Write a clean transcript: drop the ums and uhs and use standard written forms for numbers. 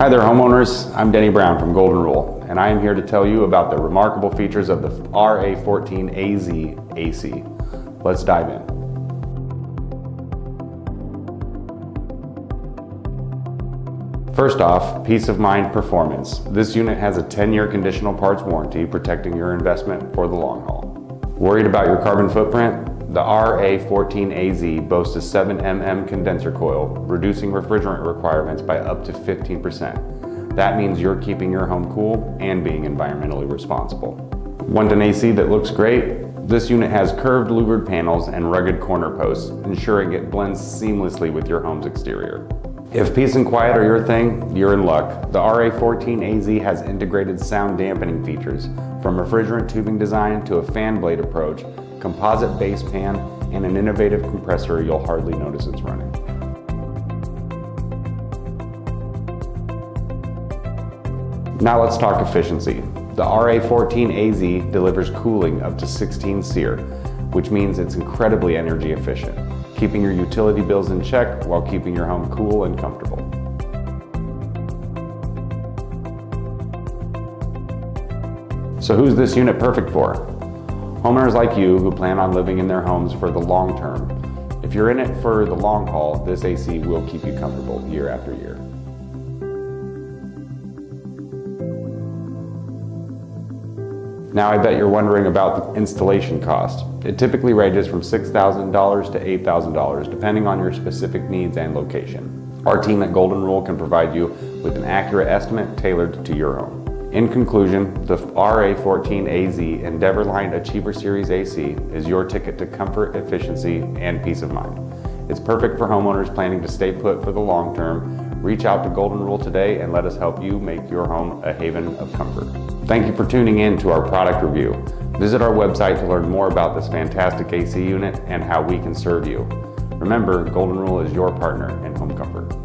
Hi there, homeowners. I'm Denny Brown from Golden Rule, and I am here to tell you about the remarkable features of the RA14AZ AC. Let's dive in. First off, peace of mind performance. This unit has a 10-year conditional parts warranty protecting your investment for the long haul. Worried about your carbon footprint? The RA14AZ boasts a 7 mm condenser coil, reducing refrigerant requirements by up to 15%. That means you're keeping your home cool and being environmentally responsible. Want an AC that looks great? This unit has curved louvered panels and rugged corner posts, ensuring it blends seamlessly with your home's exterior. If peace and quiet are your thing, you're in luck. The RA14AZ has integrated sound dampening features, from refrigerant tubing design to a fan blade approach, composite base pan, and an innovative compressor you'll hardly notice it's running. Now let's talk efficiency. The RA14AZ delivers cooling up to 16 SEER, which means it's incredibly energy efficient, keeping your utility bills in check while keeping your home cool and comfortable. So who's this unit perfect for? Homeowners like you who plan on living in their homes for the long term. If you're in it for the long haul, this AC will keep you comfortable year after year. Now I bet you're wondering about the installation cost. It typically ranges from $6,000 to $8,000 depending on your specific needs and location. Our team at Golden Rule can provide you with an accurate estimate tailored to your home. In conclusion, the RA14AZ Endeavor Line Achiever Series AC is your ticket to comfort, efficiency, and peace of mind. It's perfect for homeowners planning to stay put for the long term. Reach out to Golden Rule today and let us help you make your home a haven of comfort. Thank you for tuning in to our product review. Visit our website to learn more about this fantastic AC unit and how we can serve you. Remember, Golden Rule is your partner in home comfort.